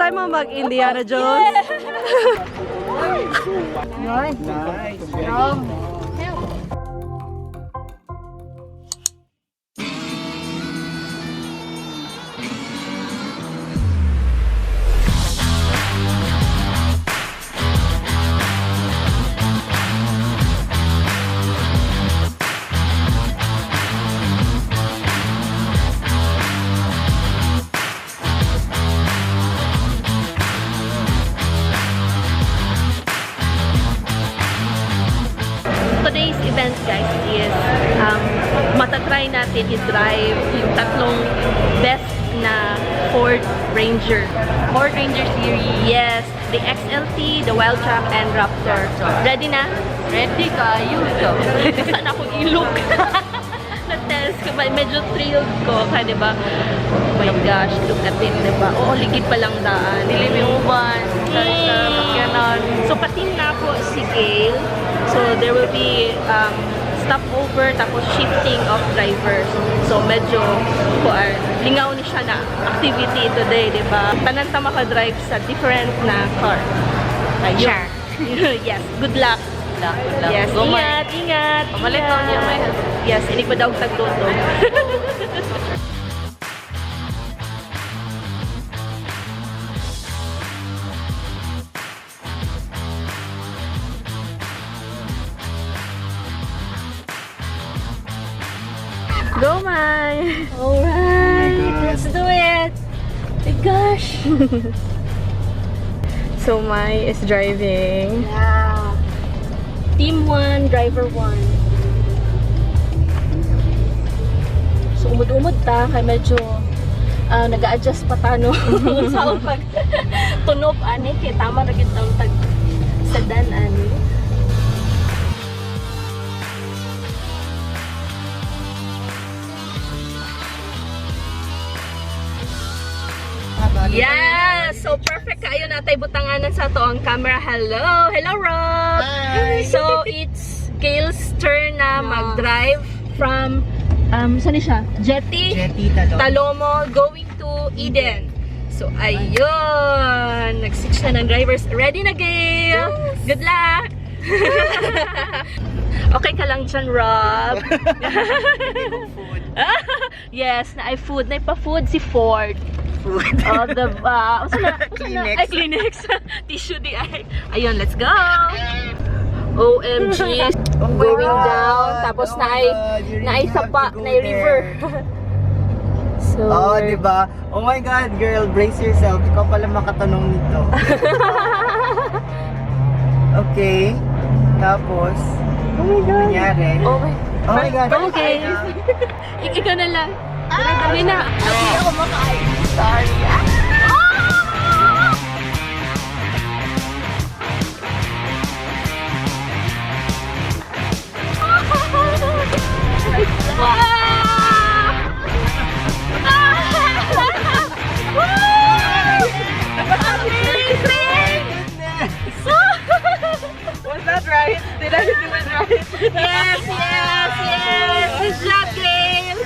time mo mag-Indiana Jones? Nice. Today's event, guys, is matatry natin i-drive yung tatlong best na Ford Ranger. Ford Ranger series. Yes, the XLT, the WILDTRAK, and Raptor. Ready na? Ready ka, you go. Saan ako ilog? Na-test ko ba? Medyo thrilled ko. Kaya diba? Oh my gosh, look at it, diba? Oo, ligid pa lang daan. Dilim yung uban. Ganon. So, patin na po si Gaelle. So, there will be stopover tapos shifting of drivers. So, medyo lingaw ni siya na activity today, di ba? Tanan ta maka-drive sa different na car. Sure. Yes, good luck. Yes, ingat, ingat. Pamalikaw niya may. Yes, inig pa daw tagtoto. Go, Mai! Alright, let's do it! My gosh! So, Mai is driving. Yeah. Team 1, driver 1. So, umod-umod ta, kaya medyo nag-a-adjust pa ta, no? Sa pag tunog, ani, kaya tama na kitang tag-sadan, ani. Yes! So, perfect kayo natay butanganan sa to ang camera. Hello! Hello, Rob! Hi! So, it's Gaelle's turn na mag-drive from, saan siya? Jetty, Talomo, going to Eden. So, ayun! Nag-switch na ng drivers. Ready na, Gaelle? Yes. Good luck! Okay ka lang dyan, Rob? Yes, na-food. Na-pa-food si Ford. Food. Oh, the Kleenex. Ay, Kleenex. Tissue di ay. Ayun, let's go. OMG. Going down. Tapos na-ay sapa, na-ay river. So, oh, diba? Oh my God, girl, brace yourself. Ikaw pala makatanong nito. Okay. Tapos, oh my God. nangyari. Oh my God. Okay. Ikaw na lang. Dali na. Hindi ako makain. Sorry. Was that right? Did I do it right? Yes, yes, yes. Good job, Gaelle.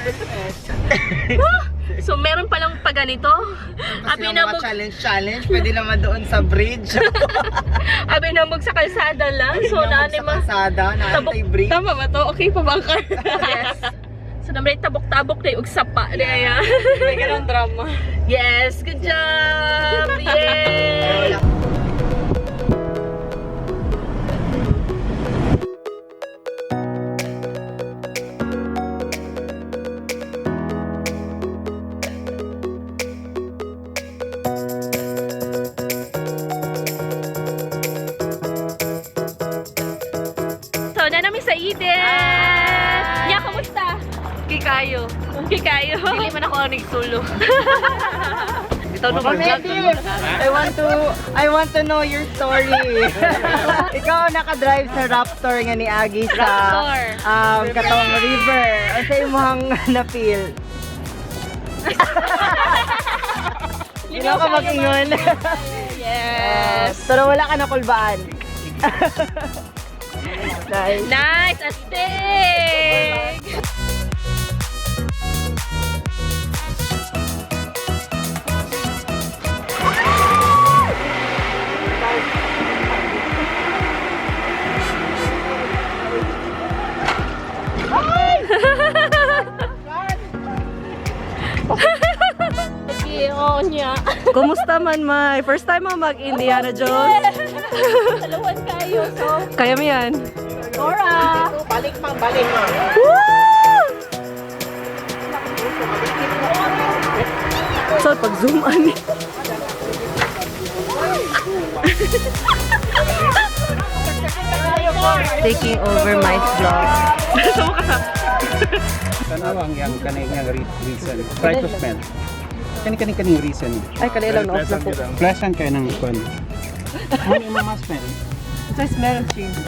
So, meron palang pa ganito. Kasi yung mga challenge, pwede naman doon sa bridge. Abi namog sa kalsada lang. So, Naman sa kalsada, naantay bridge. Tama ba to? Okay pa ba ka? Yes. So, naman tabok-tabok na yung sapa. Yeah. May ganun drama. Yes, good job! Yay! So, na namin sa Eden! Ya, kamusta? Kikayo. Kikayo? Dili man ako ang nagsulo. Ito no I want to know your story. Ikaw naka-drive sa Raptor nga ni Agi sa Katong River. O sa imong na-feel? Ikaw ka mag-ingon. Yes! Pero wala ka nakulbaan. Nice. Nice! Astig! pneumonia. Kumusta man, Mai? First time mo mag-Indiana Jones? Dalawan kayo, so. Kaya mo yan. Nora! Balik mang, balik mang. So, pag-zoom ani. Taking over my vlog. Tanawang yang kanina reason. Try to smell. Kani reason. Ay, kalilang na off na po. Pleasant kayo ng kon. Ano yung mama smell? Ito is smell of cheese.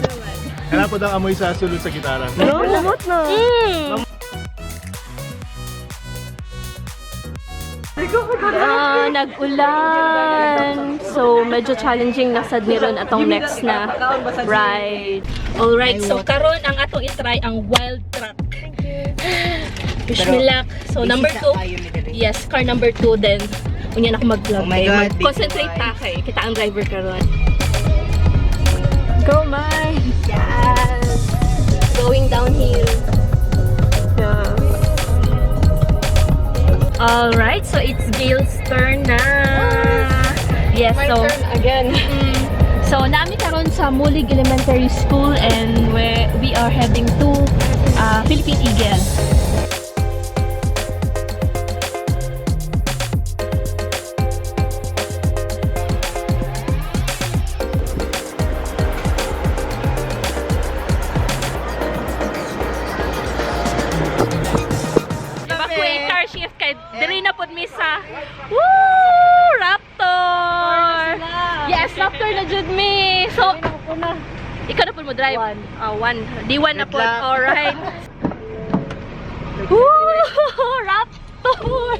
Kaya po daw amoy sa sulod sa gitara. No, lumot na. Nag-ulan. So, medyo challenging na sad ni Ron atong next na ride. Alright, so karon ang atong itry ang wild track. Wish me luck. So, number 2. Yes, car number 2 then. Unya na ako mag-vlog. Oh my God, Concentrate big ta kay. Kita ang driver karon. Go, Mai. Yes! Going downhill. Yeah. Alright, so it's Gaille's turn na. Yes, My so turn again. so nami karon sa Mulig Elementary School and we are heading to Philippine Eagle. Evacuate car shift kay diri na pud mi sa Raptor. Yes, Raptor na jud mi. So ikaw na pud mo drive. One. D1 na pud. All right. Raptor.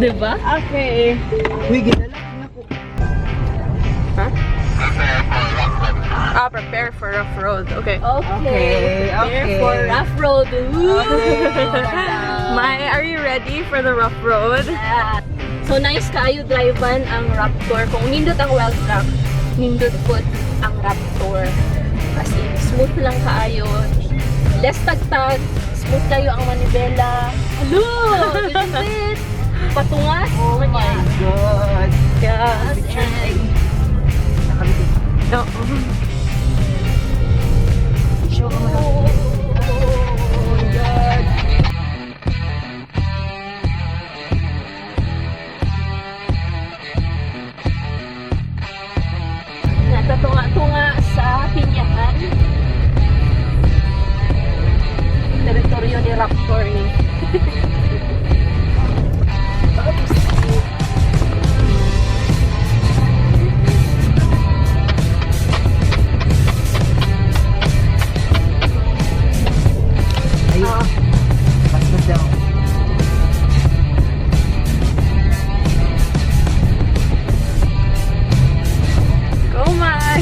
Diba? Okay. Uy, ginala na ko. Prepare for rough road. Okay. Okay, Prepare okay. for rough road. Mai, are you ready for the rough road? So nice kayo drivean ang Raptor. Kung nindot ang wild track, nindot pud ang Raptor. Kasi smooth lang kaayo. Less tagtag, smooth kayo ang manibela. Hello! Bisit! Patungas. Oh my God. Yes. And No. Show ka mo. oh God. Natatunga-tunga sa pinyahan. Teritoryo ni Raptor ni. Ayun. Basta daw. Go, Mai.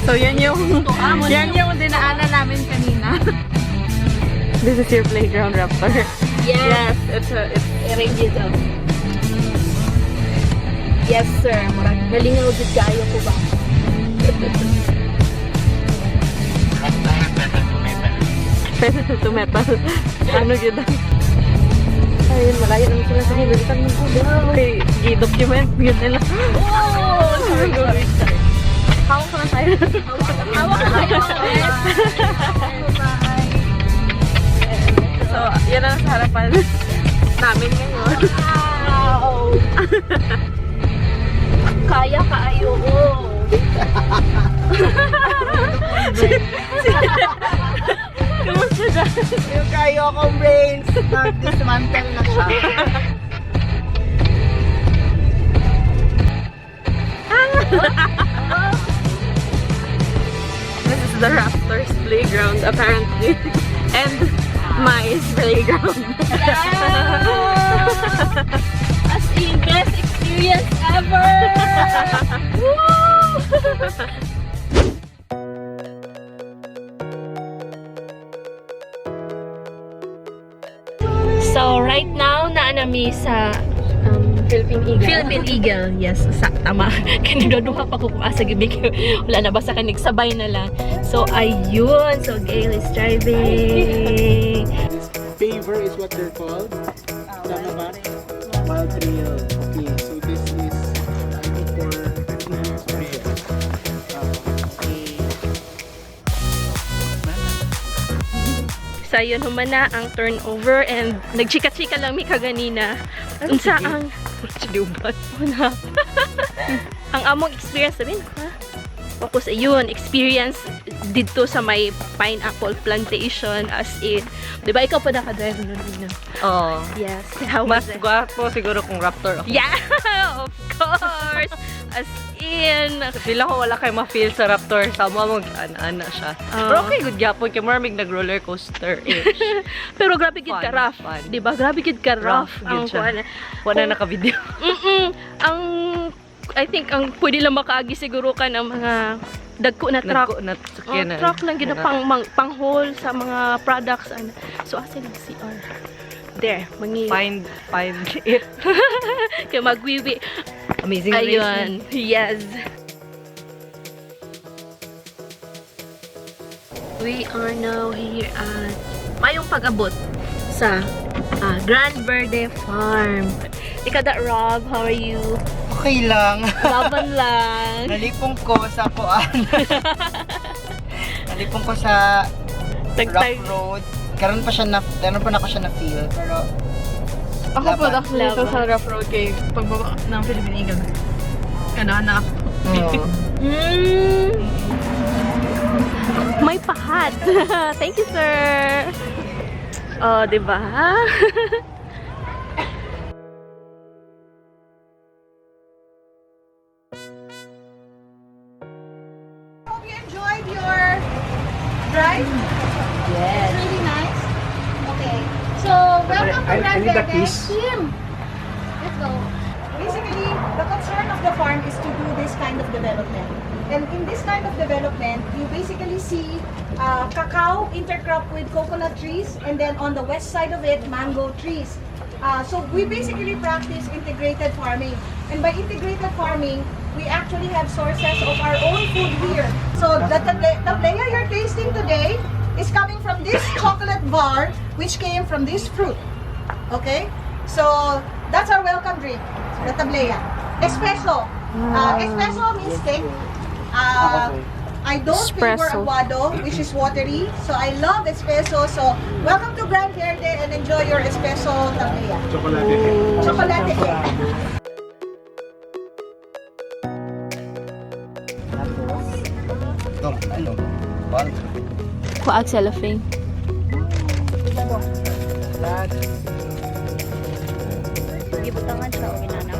So, yan yung dinaanan namin kanina. This is your playground, Raptor. Yes. It's I-range it up. Yes, sir. Murag nalingaw jud kayo ko ba? pedal to metal. Ano yun? Ayun, malayo naman sila sa hibalitan mo ko. Okay, i-document yun nila. Oh! Sorry, sorry, sorry. Hawak ko na tayo. Hawak ka kayo. So, yan ang sa harapan namin ngayon. Wow! Kaya kaayo ko. Kamusta dyan? Yung kayo akong brains, nag-dismantle na siya. This is the Raptors playground, apparently. And Mai's playground. As in, best experience ever! Woo! So, right now, naanami sa Philippine Eagle. Philippine Eagle, yes, tama. Kanidoduha pa ko kung asa gibig. Wala na basta kanig sabay na lang. So ayun, so Gaelle is driving. Paver is what they're called. Tama ba? Wild trail. Okay, so this is for trail. So yun humana ang turnover and nagchika-chika lang mi kaganina. Unsa ang una. Ang among experience sabihin, ha? Focus ayun, experience dito sa may pineapple plantation as in. 'Di ba ikaw pa naka-drive nun? Oh. Yes. How Mas was it? gwapo siguro kung Raptor ako. Yeah, of course. As in, Sila ko wala kay ma-feel sa Raptor. Sama mo ana siya. Pero okay, good gyapon kay maraming nag-roller coaster. pero grabe gid ka Fun, rough. fun. 'Di ba? Grabe gid ka rough Rough gid siya. kuwan. Wala naka-video. Ang I think ang pwede lang makaagi siguro ka ng mga dagko na truck. Na sakyanan. Truck lang gid na pang-haul sa mga products. So asa lang CR. There, mangi. Find it. Kaya magwiwi. Amazing Ayun. Yes. We are now here at mayong pag-abot sa Gran Verde Farm. Ikada Rob, how are you? Okay lang. Laban lang. Nalipong ko sa kuan. Nalipong ko sa Tagtag. rough road. Karon pa ako siya na feel pero Ako po laban. actually ito sa rough road kay pagbaba ng Philippine Eagle. Kanana ako. Oo. May pahat. Thank you, sir. Oh, di ba? Hope you enjoyed your drive. Yes. It's really nice. Okay. So, welcome to I Gran need a Verde. piece. Team. Let's go. Basically, the concern of the farm is to do this kind of development. And in this kind of development, you basically see cacao intercrop with coconut trees, and then on the west side of it, mango trees. So we basically practice integrated farming. And by integrated farming, we actually have sources of our own food here. So the tablea you're tasting today is coming from this chocolate bar, which came from this fruit. Okay? So that's our welcome drink, the tablea. Espresso. Espresso means thick. I don't favor Espresso. aguado, which is watery. So I love espresso. So welcome to Gran Verde and enjoy your espresso tablea. Chocolate. Chocolate. Ito, ano? Bal. Kuag cellophane. Gibutangan siya o ginana.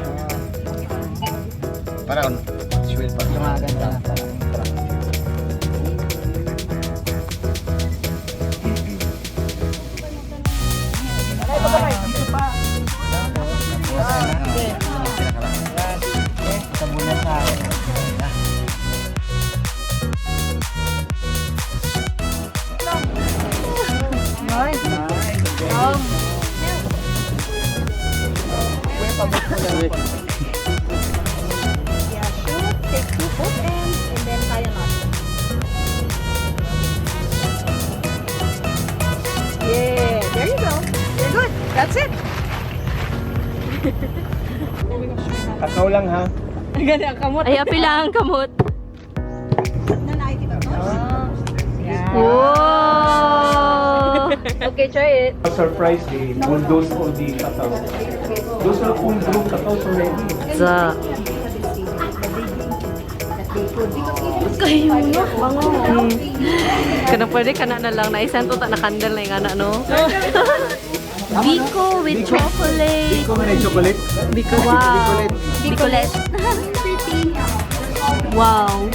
Para swill pa. Yung mga ganda. Sabunan sa Yeah, shoot, take two both ends, and then tie a knot. Yeah, there you go. You're good. That's it. Kakao lang ha. Gani ang kamot. Ay, apila ang kamot. Nanay, kita to. Wow! Okay, try it. Surprise day. Those all the kakao. Those are full group kakao already. Sa Kayo na, bango. kanang pwede kana na lang naisan to ta na candle na yung ana no. Biko with chocolate. Ikaw nga na yung chocolate. Wow. Bicolet. Wow.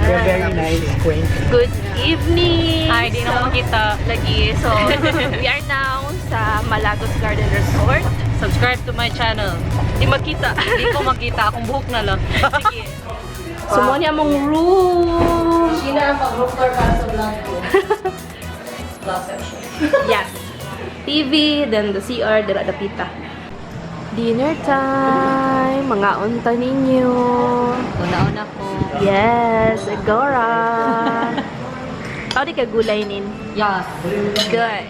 They're very nice. Quaint. Good evening. Hi, di na ko makita lagi. So, We are now sa Malagos Garden Resort. subscribe to my channel. Di makita. Hindi ko makita akong buhok na lang. Sige. Sumo niya mong room. Sina ang pag-room tour para sa vlog ko. Yes. TV, then the CR, dira dapita. Dinner time! Mga unta ninyo. Una-una ko. Yes, Agora! How di ka gulay nin? Yes. Good.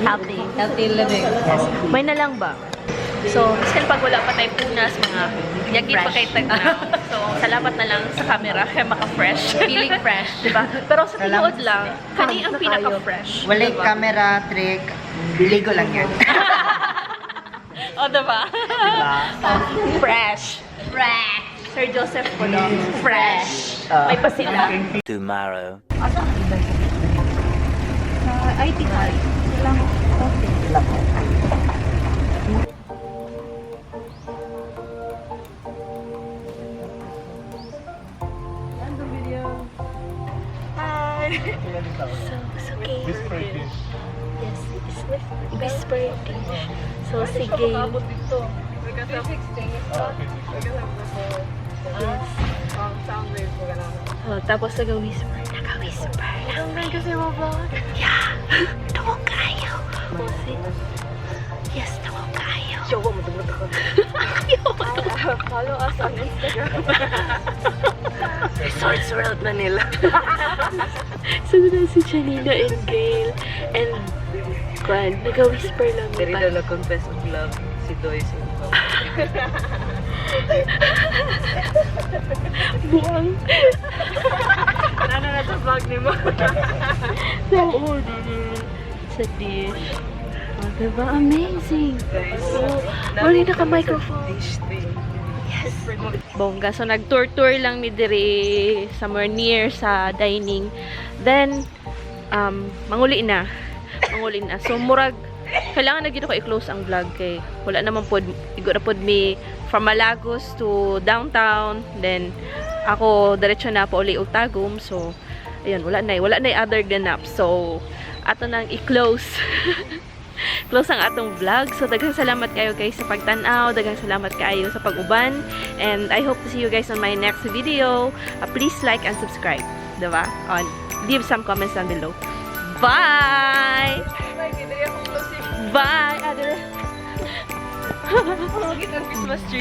Healthy. Healthy living. Yes. May na lang ba? So, still pag wala pa tayong punas, mga yagit pa kay tag na. So, salamat na lang sa camera kaya maka-fresh. Feeling fresh. Diba? Pero sa tinuod lang, kani ang pinaka-fresh. Walay Diba? camera trick. Ligo lang yan. O, diba? Fresh. Fresh. Sir Joseph po no? Fresh. May pasila. Tomorrow. IT card. Lang. Okay. So okay. Yes, it's whisper dish. So, sige. Yes. Oh, tapos nag-whisper. Naka-whisper lang. Kasi mo ba? Yeah. Tawag kayo. Yes, tawag kayo. Jowa mo, tumot ako. Follow us on Instagram. Resorts World Manila. So, na si Janina and Gaelle. And, Gran, nag-whisper lang. Dari daw na-confess of love si Doyce. Buang. Ano na ito vlog ni mo? Oo, sa dish. Oh, diba? Amazing. So, wala naka-microphone. Yes. Bongga. So, nag-tour-tour lang mi dire somewhere near sa dining. Then, manguli na. So, murag, kailangan na gito ko i-close ang vlog kay wala naman pod, igo na pod mi from Malagos to downtown. Then, ako, diretso na pa uli Utagum. So, ayun, wala na other ganap. So, ato nang i-close. Close ang atong vlog. So, daghang salamat kayo guys sa pagtanaw. Daghang salamat kayo sa pag-uban. And I hope to see you guys on my next video. Please like and subscribe. Diba? Leave some comments down below. Bye! Bye!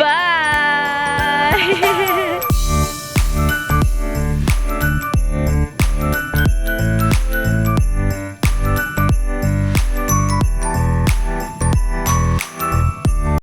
Bye!